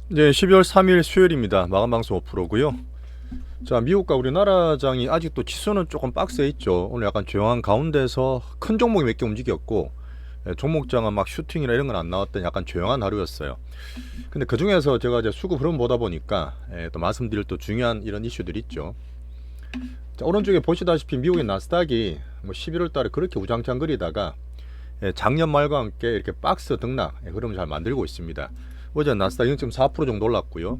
네, 12월 3일 수요일입니다. 마감 방송 5%고요. 자, 미국과 우리나라장이 아직도 지수는 조금 박스에 있죠. 오늘 약간 조용한 가운데서 큰 종목이 몇 개 움직였고, 종목장은 막 슈팅이나 이런 건 안 나왔던 약간 조용한 하루였어요. 근데 그 중에서 제가 이제 수급 흐름 보다 보니까 또 말씀드릴 또 중요한 이런 이슈들이 있죠. 자, 오른쪽에 보시다시피 미국의 나스닥이 뭐 11월 달에 그렇게 우장창거리다가 작년 말과 함께 이렇게 박스 등락 흐름을 잘 만들고 있습니다. 어제 나스닥 0.4% 정도 올랐고요.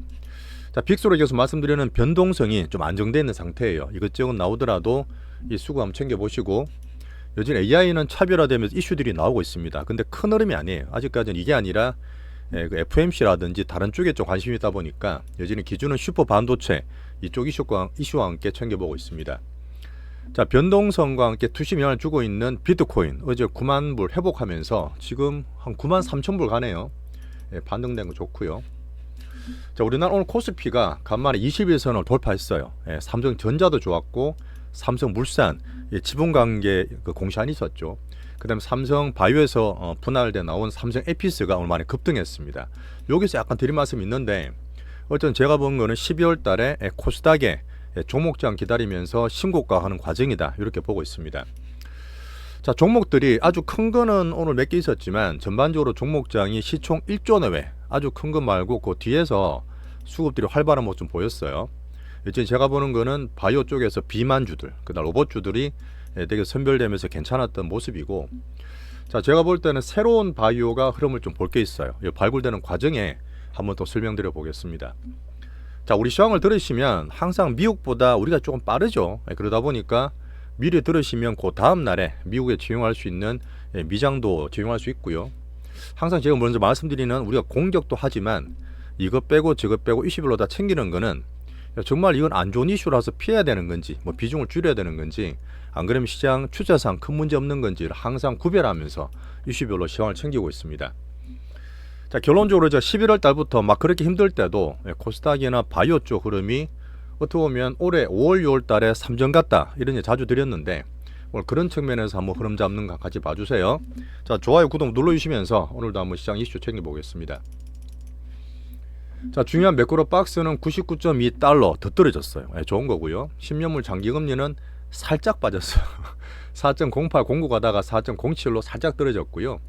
자, 빅스로 계속 말씀드리는 변동성이 좀 안정되어 있는 상태예요. 이것저것 나오더라도 이 수급 한번 챙겨보시고, 요즘 AI는 차별화되면서 이슈들이 나오고 있습니다. 근데 큰 흐름이 아니에요. 아직까지는 이게 아니라 그 FMC라든지 다른 쪽에 좀 관심이 있다 보니까 여전히 기준은 슈퍼 반도체 이쪽 이슈와 함께 챙겨보고 있습니다. 자, 변동성과 함께 투심 영향을 주고 있는 비트코인 어제 9만 불 회복하면서 지금 한 9만 3천 불 가네요. 반등된 거 좋고요. 자, 우리나라 오늘 코스피가 간만에 21선을 돌파했어요. 삼성전자도 좋았고 삼성물산 지분관계 그 공시안이 있었죠. 그 다음에 삼성바이오에서 분할돼 나온 삼성에피스가 오늘 많이 급등했습니다. 여기서 약간 드릴 말씀이 있는데, 어쨌든 제가 본 거는 12월 달에 코스닥에 종목장 기다리면서 신고가하는 과정이다, 이렇게 보고 있습니다. 자, 종목들이 아주 큰 거는 오늘 몇 개 있었지만 전반적으로 종목장이 시총 1조 내외, 아주 큰 거 말고 그 뒤에서 수급들이 활발한 모습 좀 보였어요. 이제 제가 보는 거는 바이오 쪽에서 비만주들, 그다음 로봇주들이 되게 선별되면서 괜찮았던 모습이고, 자, 제가 볼 때는 새로운 바이오가 흐름을 좀 볼 게 있어요. 발굴되는 과정에 한번 또 설명드려 보겠습니다. 자, 우리 시황을 들으시면 항상 미국보다 우리가 조금 빠르죠. 그러다 보니까 미리 들으시면 그 다음 날에 미국에 적용할 수 있는 미장도 적용할 수 있고요. 항상 제가 먼저 말씀드리는, 우리가 공격도 하지만 이것 빼고 저것 빼고 이슈별로 다 챙기는 거는 정말 이건 안 좋은 이슈라서 피해야 되는 건지, 뭐 비중을 줄여야 되는 건지, 안 그러면 시장 추세상 큰 문제 없는 건지를 항상 구별하면서 이슈별로 시황을 챙기고 있습니다. 자, 결론적으로 11월 달부터 막 그렇게 힘들 때도 코스닥이나 바이오 쪽 흐름이 어떻게 보면 올해 5월 6월 달에 삼전 같다, 이런 얘기 자주 드렸는데, 오늘 그런 측면에서 한번 흐름 잡는 거 같이 봐주세요. 자, 좋아요 구독 눌러주시면서 오늘도 한번 시장 이슈 챙겨보겠습니다. 자, 중요한 매크로 박스는 99.2달러 더 떨어졌어요. 좋은 거고요. 10년물 장기금리는 살짝 빠졌어요. 4.08, 09 가다가 4.07로 살짝 떨어졌고요.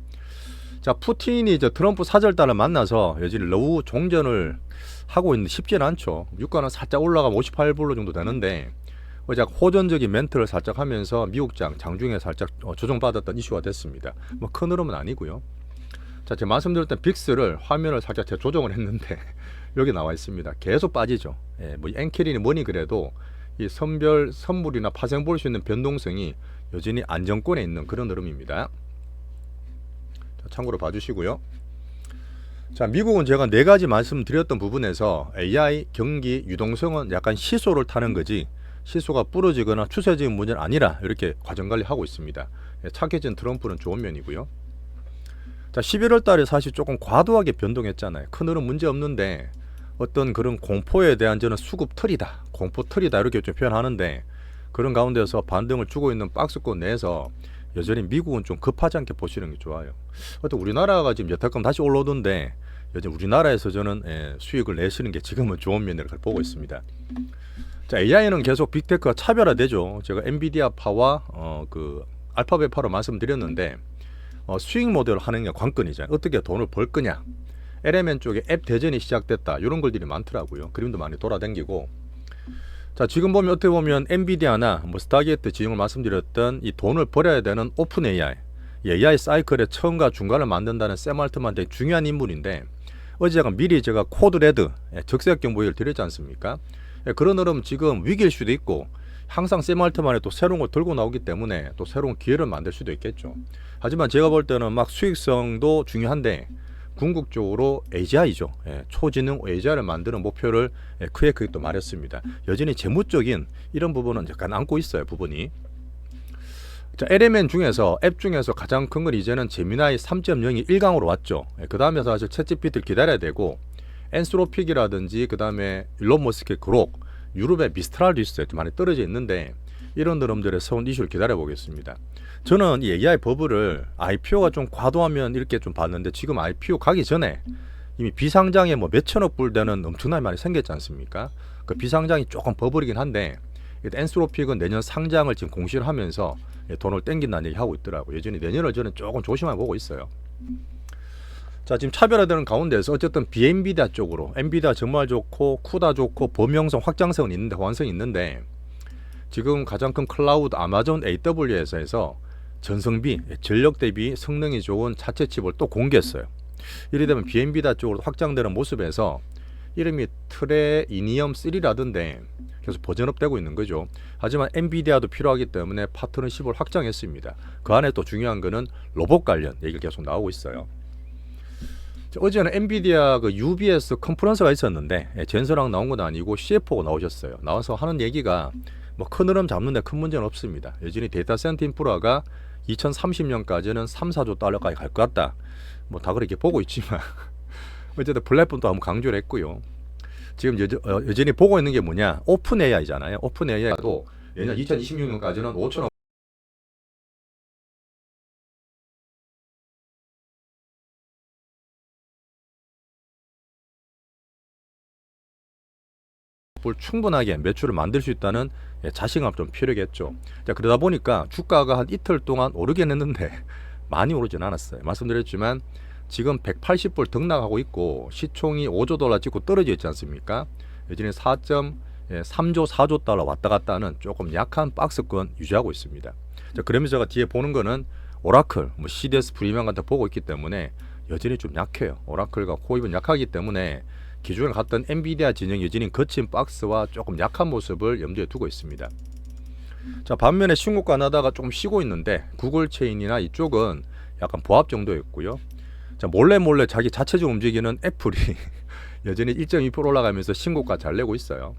자, 푸틴이 이제 트럼프 사절단을 만나서 여전히 러우 종전을 하고 있는데 쉽지는 않죠. 유가는 살짝 올라가면 58불로 정도 되는데, 어제 호전적인 멘트를 살짝 하면서 미국장 장중에 살짝 조정받았던 이슈가 됐습니다. 뭐 큰 흐름은 아니고요. 자, 제가 말씀드렸던 빅스를 화면을 살짝 제가 조정을 했는데 여기 나와 있습니다. 계속 빠지죠. 뭐 엔켈이니 뭐니 그래도 이 선별 선물이나 파생 볼 수 있는 변동성이 여전히 안정권에 있는 그런 흐름입니다. 자, 참고로 봐주시고요. 자, 미국은 제가 네 가지 말씀드렸던 부분에서 AI 경기 유동성은 약간 시소를 타는 거지 시소가 부러지거나 추세적인 문제는 아니라 이렇게 과정관리하고 있습니다. 착해진 트럼프는 좋은 면이고요. 자, 11월 달에 사실 조금 과도하게 변동했잖아요. 큰 흐름 문제 없는데 어떤 그런 공포에 대한 저는 수급틀이다, 공포틀이다, 이렇게 좀 표현하는데, 그런 가운데서 반등을 주고 있는 박스권 내에서 여전히 미국은 좀 급하지 않게 보시는 게 좋아요. 어떤 우리나라가 지금 여태껏 다시 올라오던데 여전히 우리나라에서 저는 수익을 내시는 게 지금은 좋은 면을 보고 있습니다. 자, AI는 계속 빅테크가 차별화되죠. 제가 엔비디아파와 그 알파벳파로 말씀드렸는데, 수익 모델을 하는 게 관건이죠. 어떻게 돈을 벌 거냐. LMN 쪽에 앱 대전이 시작됐다, 이런 글들이 많더라고요. 그림도 많이 돌아다니고. 자, 지금 보면 어떻게 보면 엔비디아나 뭐 스타게이트 지형을 말씀드렸던 이 돈을 벌어야 되는 오픈 AI, AI 사이클의 처음과 중간을 만든다는 샘 알트만 되게 중요한 인물인데, 어제 제가 미리 코드 레드 적색 경보를 드렸지 않습니까? 그런 흐름 지금 위기일 수도 있고, 항상 샘 알트만에 또 새로운 걸 들고 나오기 때문에 또 새로운 기회를 만들 수도 있겠죠. 하지만 제가 볼 때는 막 수익성도 중요한데 궁극적으로 AGI죠. 초지능 AGI를 만드는 목표를 크게 또 말했습니다. 여전히 재무적인 이런 부분은 약간 안고 있어요, 부분이. 자, LMN 중에서 앱 중에서 가장 큰 건 이제는 제미나이 3.0이 1강으로 왔죠. 그 다음에 사실 챗GPT를 기다려야 되고, 엔스로픽이라든지 그 다음에 일론 머스크의 그록, 유럽의 미스트랄도 있어요. 좀 많이 떨어져 있는데 이런 흐름들의 서운 이슈를 기다려 보겠습니다. 저는 이 AI 버블을 IPO가 좀 과도하면 이렇게 좀 봤는데, 지금 IPO 가기 전에 이미 비상장에 뭐 몇천억 불 되는 엄청나게 많이 생겼지 않습니까? 그 비상장이 조금 버블이긴 한데 엔스로픽은 내년 상장을 지금 공시를 하면서 돈을 땡긴다는 얘기 하고 있더라고요. 여전히 내년을 저는 조금 조심하게 보고 있어요. 자, 지금 차별화되는 가운데서 어쨌든 비엔비디아 쪽으로 엔비디아 정말 좋고 쿠다 좋고 범용성 확장성은 있는데 호환성이 있는데 지금 가장 큰 클라우드 아마존 AWS에서 전성비 전력 대비 성능이 좋은 자체 칩을 또 공개했어요. 이래 되면 비엔비디아 쪽으로 확장되는 모습에서 이름이 트레이니엄 3라던데 계속 버전업 되고 있는 거죠. 하지만 엔비디아도 필요하기 때문에 파트너십을 확장했습니다. 그 안에 또 중요한 거는 로봇 관련 얘기가 계속 나오고 있어요. 어제는 엔비디아 그 UBS 컨퍼런스가 있었는데 젠서랑 나온 건 아니고 CFO가 나오셨어요. 나와서 하는 얘기가 뭐 큰 흐름 잡는데 큰 문제는 없습니다. 여전히 데이터 센터 인프라가 2030년까지는 3, 4조 달러까지 갈 것 같다. 뭐 다 그렇게 보고 있지만 어쨌든 플랫폼도 한번 강조를 했고요. 지금 여전히 보고 있는 게 뭐냐? 오픈 AI잖아요. 오픈 AI도 내년 2026년까지는 5천억 불 충분하게 매출을 만들 수 있다는 자신감 좀 필요겠죠. 자, 그러다 보니까 주가가 한 이틀 동안 오르긴 했는데 많이 오르진 않았어요. 말씀드렸지만 지금 180불 등락하고 있고 시총이 5조 달러 찍고 떨어져 있지 않습니까? 여전히 4.3조 4조 달러 왔다 갔다 하는 조금 약한 박스권 유지하고 있습니다. 자, 그러면서 제가 뒤에 보는 거는 오라클, 뭐 CDS 프리미엄 같은 거 보고 있기 때문에 여전히 좀 약해요. 오라클과 코입은 약하기 때문에 기존에 갔던 엔비디아 진영 여전히 거친 박스와 조금 약한 모습을 염두에 두고 있습니다. 자, 반면에 신고가 나다가 조금 쉬고 있는데 구글 체인이나 이쪽은 약간 보합 정도였고요. 자, 몰래 자기 자체적으로 움직이는 애플이 여전히 1.2% 올라가면서 신고가 잘 내고 있어요.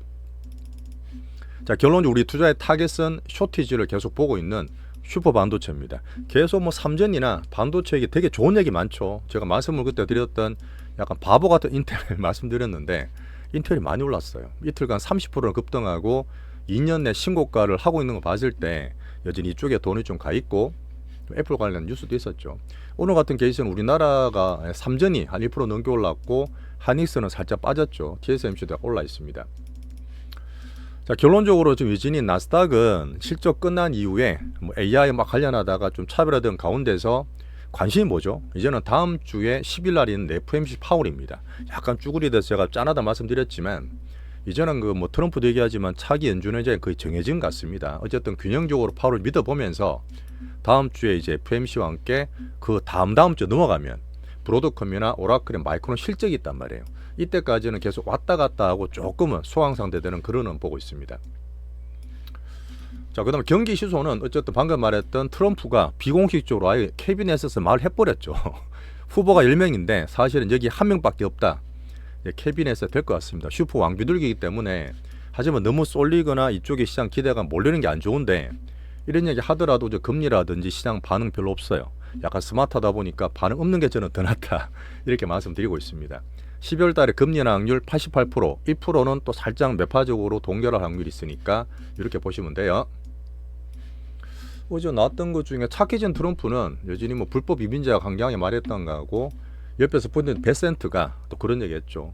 자, 결론적으로 우리 투자의 타겟은 쇼티지를 계속 보고 있는 슈퍼 반도체입니다. 계속 뭐 삼전이나 반도체에게 되게 좋은 얘기 많죠. 제가 말씀을 그때 드렸던 약간 바보 같은 인텔 말씀드렸는데 인텔이 많이 올랐어요. 이틀간 30%를 급등하고 2년 내 신고가를 하고 있는 거 봤을 때 여전히 이쪽에 돈이 좀 가 있고 애플 관련 뉴스도 있었죠. 오늘 같은 케이스는 우리나라가 삼전이 한 1% 넘게 올랐고 하닉스는 살짝 빠졌죠. TSMC도 올라 있습니다. 자, 결론적으로 지금 여전히 나스닥은 실적 끝난 이후에 뭐 AI 막 관련하다가 좀 차별화된 가운데서 관심이 뭐죠? 이제는 다음 주에 10일 날 있는 FOMC 파월입니다. 약간 쭈그리 돼서 제가 짠하다 말씀드렸지만 이제는 그 뭐 트럼프도 얘기하지만 차기 연준은 이제 거의 정해진 것 같습니다. 어쨌든 균형적으로 파월을 믿어보면서 다음 주에 이제 FOMC와 함께 그 다음 주 넘어가면 브로드컴이나 오라클의 마이크론 실적이 있단 말이에요. 이때까지는 계속 왔다 갔다 하고 조금은 소강 상태되는 그런 보고 있습니다. 자, 그다음에 경기 시소는 어쨌든 방금 말했던 트럼프가 비공식적으로 아예 캐비넷에서 말을 해버렸죠. 후보가 10명인데 사실은 여기 한 명밖에 없다. 캐비넷에 될 것 같습니다. 슈퍼 왕비둘기이기 때문에 하지만 너무 쏠리거나 이쪽에 시장 기대가 몰리는 게 안 좋은데 이런 얘기 하더라도 저 금리라든지 시장 반응 별로 없어요. 약간 스마트하다 보니까 반응 없는 게 저는 더 낫다. 이렇게 말씀드리고 있습니다. 12월 달에 금리 인하율 88%, 1%는 또 살짝 매파적으로 동결할 확률이 있으니까 이렇게 보시면 돼요. 어제 나왔던 것 중에 착해진 트럼프는 여전히 뭐 불법 이민자 강경하게 말했던 거하고 옆에서 보는 베센트가 또 그런 얘기했죠.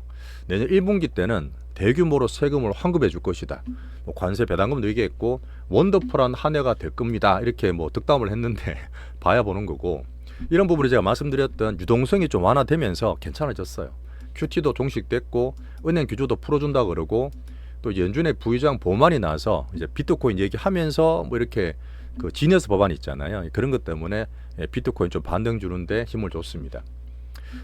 내년 1분기 때는 대규모로 세금을 환급해 줄 것이다. 뭐 관세 배당금도 얘기했고 원더풀한 한 해가 될 겁니다. 이렇게 뭐 득담을 했는데 봐야 보는 거고 이런 부분을 제가 말씀드렸던 유동성이 좀 완화되면서 괜찮아졌어요. QT도 종식됐고 은행 규제도 풀어준다 그러고 또 연준의 부의장 보만이 나서 이제 비트코인 얘기하면서 뭐 이렇게 그 지니어스 법안이 있잖아요. 그런 것 때문에 비트코인 좀 반등 주는데 힘을 줬습니다.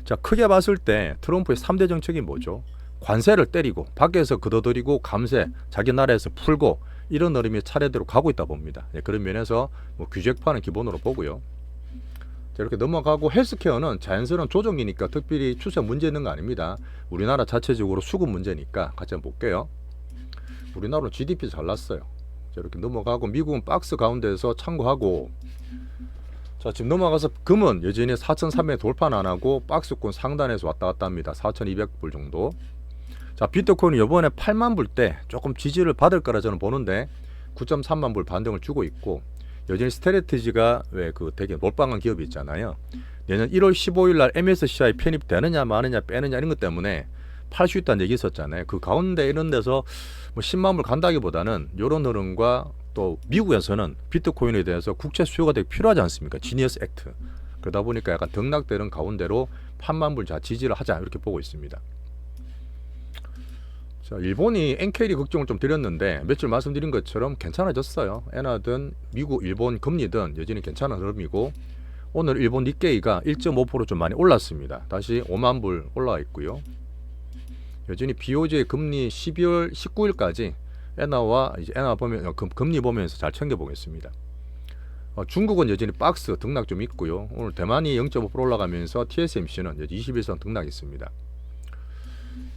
자, 크게 봤을 때 트럼프의 3대 정책이 뭐죠? 관세를 때리고 밖에서 걷어들이고 감세 자기 나라에서 풀고 이런 흐름이 차례대로 가고 있다 봅니다. 그런 면에서 뭐 규제파는 기본으로 보고요. 자, 이렇게 넘어가고 헬스케어는 자연스러운 조정이니까 특별히 추세 문제 있는 거 아닙니다. 우리나라 자체적으로 수급 문제니까 같이 한번 볼게요. 우리나라는 GDP 잘 났어요. 자, 이렇게 넘어가고 미국은 박스 가운데서 참고하고 자, 지금 넘어가서 금은 여전히 4,300 돌파는 안 하고 박스권 상단에서 왔다 갔다 합니다. 4,200불 정도. 자, 비트코인은 이번에 8만 불 때 조금 지지를 받을 거라 저는 보는데 9.3만 불 반등을 주고 있고 여전히 스트레티지가 왜 그 되게 몰빵한 기업이 있잖아요. 내년 1월 15일 날 MSCI 편입되느냐 마느냐 빼느냐 이런 것 때문에 팔 수 있다는 얘기 있었잖아요. 그 가운데 이런 데서 뭐 10만 불 간다기보다는 이런 흐름과 또 미국에서는 비트코인에 대해서 국제 수요가 되게 필요하지 않습니까? 지니어스 액트. 그러다 보니까 약간 등락되는 가운데로 8만 불 지지를 하자 이렇게 보고 있습니다. 자, 일본이 엔케리 걱정을 좀 드렸는데 며칠 말씀드린 것처럼 괜찮아졌어요. 엔화든 미국, 일본 금리든 여전히 괜찮은 흐름이고 오늘 일본 니케이가 1.5% 좀 많이 올랐습니다. 다시 5만 불 올라와 있고요. 여전히 BOJ 금리 12월 19일까지 엔화와 이제 엔화 보면 금리 보면서 잘 챙겨보겠습니다. 중국은 여전히 박스 등락 좀 있고요. 오늘 대만이 0.5% 올라가면서 TSMC는 21선 등락 있습니다.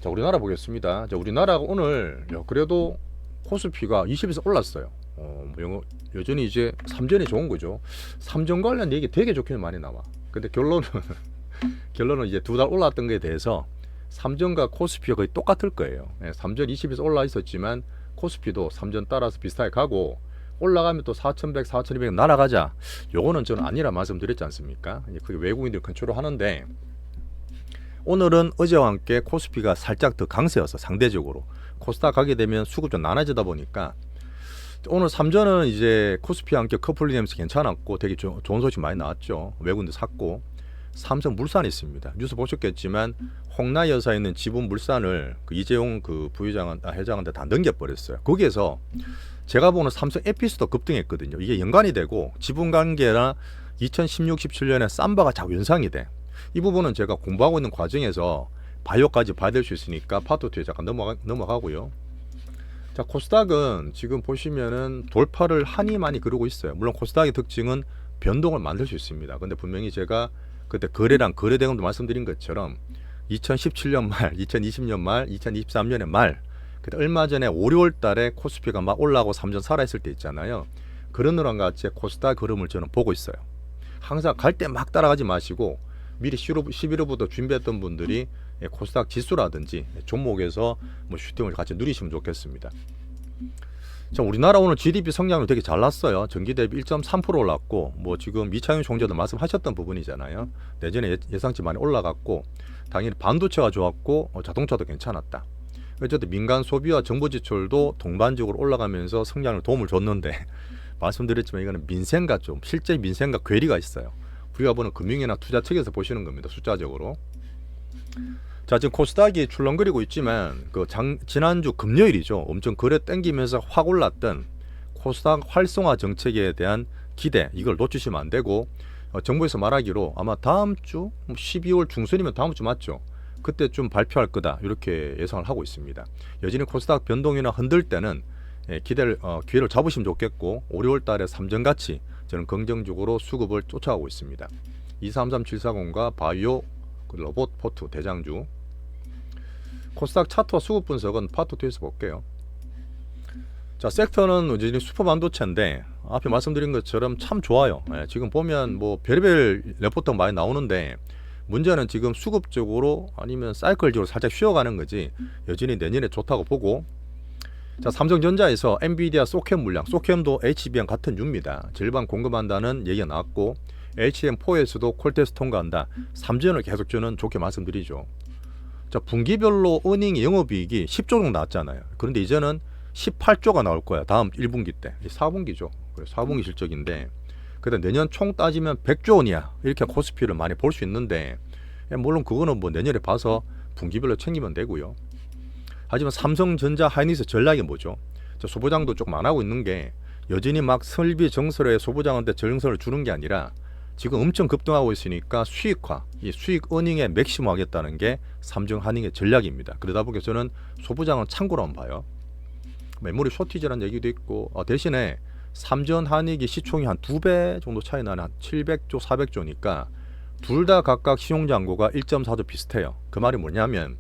자, 우리나라 보겠습니다. 자, 우리나라가 오늘 그래도 코스피가 20에서 올랐어요. 여전히 이제 삼전이 좋은 거죠. 삼전 관련 얘기 되게 좋게 많이 나와. 근데 결론은 이제 2달 올랐던 거에 대해서 삼전과 코스피가 거의 똑같을 거예요. 삼전 20에서 올라 있었지만 코스피도 삼전 따라서 비슷하게 가고 올라가면 또 4100, 4200 날아가자. 요거는 저는 아니라 말씀드렸지 않습니까? 그게 외국인들이 컨트롤 하는데 오늘은 어제와 함께 코스피가 살짝 더 강세여서 상대적으로 코스닥 가게 되면 수급 좀 나눠지다 보니까 오늘 삼전은 이제 코스피와 함께 커플링하면서 괜찮았고 되게 좋은 소식 많이 나왔죠. 외국인들 샀고 삼성물산이 있습니다. 뉴스 보셨겠지만 홍나 여사에 있는 지분 물산을 그 이재용 그 회장한테 다 넘겨버렸어요. 거기에서 제가 보는 삼성 에피스도 급등했거든요. 이게 연관이 되고 지분 관계나 2016, 17년에 삼바가 자꾸 연상이 돼. 이 부분은 제가 공부하고 있는 과정에서 바이오까지 받을 수 있으니까 파트 2에 잠깐 넘어가고요. 자, 코스닥은 지금 보시면은 돌파를 한이 많이 그러고 있어요. 물론 코스닥의 특징은 변동을 만들 수 있습니다. 근데 분명히 제가 그때 거래량 거래대금도 말씀드린 것처럼 2017년 말, 2020년 말, 2023년의 말 그때 얼마 전에 5, 6월 달에 코스피가 막 올라가고 삼전 살아있을 때 있잖아요. 그런 거랑 같이 코스닥 흐름을 저는 보고 있어요. 항상 갈 때 막 따라가지 마시고 미리 11월부터 준비했던 분들이 코스닥 지수라든지 종목에서 뭐 슈팅을 같이 누리시면 좋겠습니다. 자, 우리나라 오늘 GDP 성장률 되게 잘 났어요. 전기 대비 1.3% 올랐고 뭐 지금 이창용 총재도 말씀하셨던 부분이잖아요. 내전에 예상치 많이 올라갔고 당연히 반도체가 좋았고 자동차도 괜찮았다. 어쨌든 민간 소비와 정부 지출도 동반적으로 올라가면서 성장을 도움을 줬는데 말씀드렸지만 이거는 민생과 좀 실제 민생과 괴리가 있어요. 우리가 보는 금융이나 투자 측에서 보시는 겁니다. 숫자적으로. 자, 지금 코스닥이 출렁거리고 있지만 지난주 금요일이죠. 엄청 거래 땡기면서 확 올랐던 코스닥 활성화 정책에 대한 기대 이걸 놓치시면 안 되고 정부에서 말하기로 아마 다음 주 12월 중순이면 다음 주 맞죠. 그때 좀 발표할 거다 이렇게 예상을 하고 있습니다. 여전히 코스닥 변동이나 흔들 때는 기회를 잡으시면 좋겠고 5, 6월 달에 삼전같이 저는 긍정적으로 수급을 쫓아가고 있습니다. 233740과 바이오 로봇 포트 대장주. 코스닥 차트와 수급 분석은 파트 2에서 볼게요. 자, 섹터는 여전히 슈퍼 반도체인데 앞에 말씀드린 것처럼 참 좋아요. 지금 보면 뭐 별의별 레포트가 많이 나오는데 문제는 지금 수급적으로 아니면 사이클적으로 살짝 쉬어가는 거지 여전히 내년에 좋다고 보고. 자, 삼성전자에서 엔비디아 소켓 물량, 소켓도 HBM 같은 유입니다. 절반 공급한다는 얘기가 나왔고 HM4에서도 콜테스트 통과한다. 3전을 계속 저는 좋게 말씀드리죠. 자, 분기별로 어닝 영업이익이 10조 정도 나왔잖아요. 그런데 이제는 18조가 나올 거야. 다음 1분기 때. 4분기죠. 4분기 실적인데 그다음 내년 총 따지면 100조 원이야. 이렇게 코스피를 많이 볼 수 있는데 물론 그거는 뭐 내년에 봐서 분기별로 챙기면 되고요. 하지만 삼성전자 하이닉스 전략이 뭐죠? 자, 소부장도 조금 안 하고 있는 게 여전히 막 설비 정설에 소부장한테 정설을 주는 게 아니라 지금 엄청 급등하고 있으니까 수익화, 이 수익 어닝에 맥시멈 하겠다는 게 삼성 하이닉의 전략입니다. 그러다 보니까 저는 소부장은 참고로 한번 봐요. 메모리 쇼티지라는 얘기도 있고 대신에 삼전 하이닉이 시총이 한 2배 정도 차이 나는 한 700조, 400조니까 둘 다 각각 시용잔고가 1.4조 비슷해요. 그 말이 뭐냐면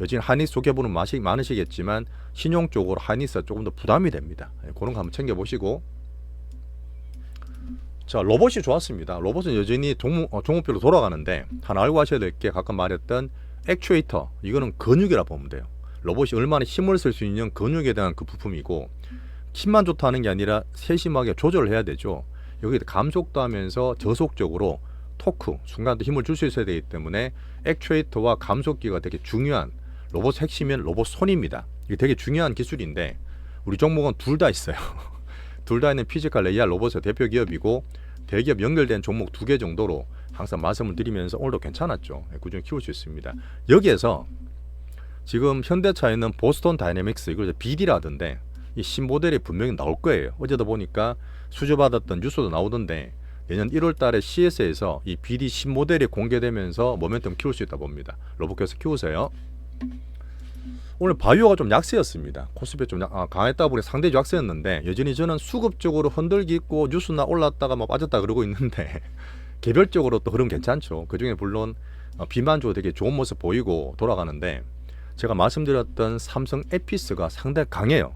여전히 하이닉스 좋게 보는 맛이 많으시겠지만 신용 쪽으로 하이닉스가 조금 더 부담이 됩니다. 그런 거 한번 챙겨보시고. 자, 로봇이 좋았습니다. 로봇은 여전히 종목별로 돌아가는데 하나 알고 하셔야 될 게 가끔 말했던 액추에이터, 이거는 근육이라 보면 돼요. 로봇이 얼마나 힘을 쓸 수 있는 근육에 대한 그 부품이고 힘만 좋다는 게 아니라 세심하게 조절을 해야 되죠. 여기에 감속도 하면서 저속적으로 토크, 순간도 힘을 줄 수 있어야 되기 때문에 액추에이터와 감속기가 되게 중요한 로봇 핵심인 로봇 손입니다. 이게 되게 중요한 기술인데 우리 종목은 둘 다 있어요. 둘 다 있는 피지컬 AR 로봇의 대표 기업이고 대기업 연결된 종목 2개 정도로 항상 말씀을 드리면서 오늘도 괜찮았죠. 꾸준히 키울 수 있습니다. 여기에서 지금 현대차에는 보스턴 다이내믹스, 이걸 BD라던데 이 신모델이 분명히 나올 거예요. 어제도 보니까 수주받았던 뉴스도 나오던데 내년 1월 달에 CS에서 이 BD 신모델이 공개되면서 모멘텀 키울 수 있다 봅니다. 로봇께서 키우세요. 오늘 바이오가 좀 약세였습니다. 코스피 좀 강했다 보니 상당히 약세였는데 여전히 저는 수급적으로 흔들기 있고 뉴스나 올랐다가 뭐 빠졌다 그러고 있는데 개별적으로 또 흐름 괜찮죠. 그중에 물론 비만주 되게 좋은 모습 보이고 돌아가는데 제가 말씀드렸던 삼성 에피스가 상당히 강해요.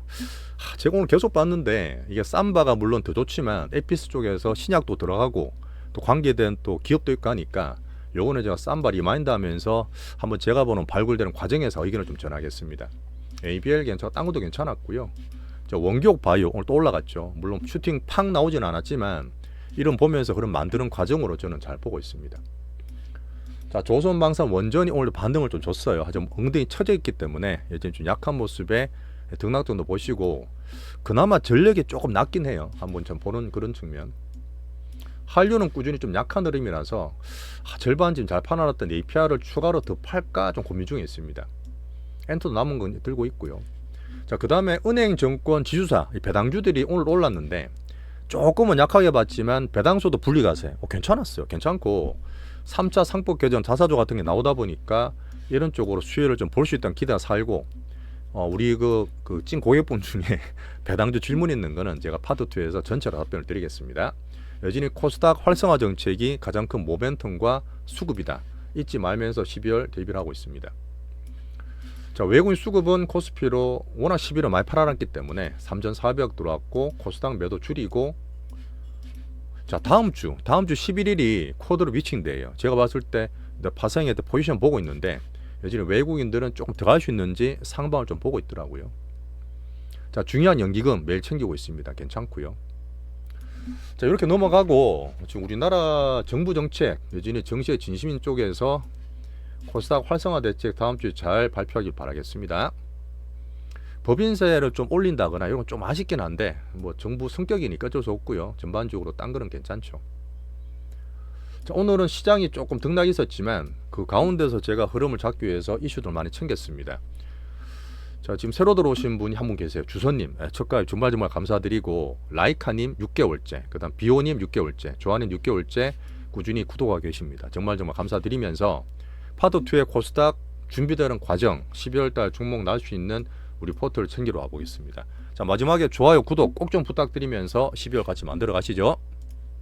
제가 오늘 계속 봤는데 이게 삼바가 물론 더 좋지만 에피스 쪽에서 신약도 들어가고 또 관계된 또 기업도 있고 하니까 요거는 제가 삼바 리마인드 하면서 한번 제가 보는 발굴되는 과정에서 의견을 좀 전하겠습니다. ABL 괜찮고 딴 것도 괜찮았고요. 원기옥 바이오 오늘 또 올라갔죠. 물론 슈팅 팍 나오진 않았지만 이런 보면서 그런 만드는 과정으로 저는 잘 보고 있습니다. 자, 조선방산 원전이 오늘 반등을 좀 줬어요. 좀 엉덩이 쳐져 있기 때문에 여전히 좀 약한 모습에 등락정도 보시고 그나마 전력이 조금 낮긴 해요. 한번 좀 보는 그런 측면. 한류는 꾸준히 좀 약한 흐름이라서 절반 지금 잘 파놔놨던 APR을 추가로 더 팔까 좀 고민 중에 있습니다. 엔터도 남은 건 들고 있고요. 자, 그 다음에 은행, 정권, 지주사 배당주들이 오늘 올랐는데 조금은 약하게 봤지만 배당소도 분리가세 괜찮았어요. 괜찮고 3차 상법 개정 자사조 같은 게 나오다 보니까 이런 쪽으로 수혜를 좀 볼 수 있다는 기대가 살고 우리 찐 고객분 중에 배당주 질문 있는 거는 제가 파트 2에서 전체로 답변을 드리겠습니다. 여전히 코스닥 활성화 정책이 가장 큰 모멘텀과 수급이다. 잊지 말면서 12월 대비를 하고 있습니다. 자, 외국인 수급은 코스피로 워낙 11월 많이 팔아놨기 때문에 3,400억 들어왔고 코스닥 매도 줄이고 자, 다음 주 11일이 쿼드로 미칭데이예요. 제가 봤을 때 파생에 포지션 보고 있는데 여전히 외국인들은 조금 들어갈 수 있는지 상방을 좀 보고 있더라고요. 자, 중요한 연기금 매일 챙기고 있습니다. 괜찮고요. 자, 이렇게 넘어가고 지금 우리나라 정부 정책 여전히 정시의 진심인 쪽에서 코스닥 활성화 대책 다음 주에 잘 발표하길 바라겠습니다. 법인세를 좀 올린다거나 이런 건 좀 아쉽긴 한데 뭐 정부 성격이니까 어쩔 수 없고요. 전반적으로 딴 거는 괜찮죠. 자, 오늘은 시장이 조금 등락이 있었지만 그 가운데서 제가 흐름을 잡기 위해서 이슈들 많이 챙겼습니다. 자, 지금 새로 들어오신 분이 한 분 계세요. 주선님, 첫가입 정말 감사드리고 라이카님 6개월째, 그 다음 비오님 6개월째, 조아님 6개월째 꾸준히 구독하고 계십니다. 정말 감사드리면서 파트2의 코스닥 준비되는 과정 12월달 종목 나올 수 있는 우리 포털을 챙기러 와보겠습니다. 자, 마지막에 좋아요, 구독 꼭 좀 부탁드리면서 12월 같이 만들어 가시죠.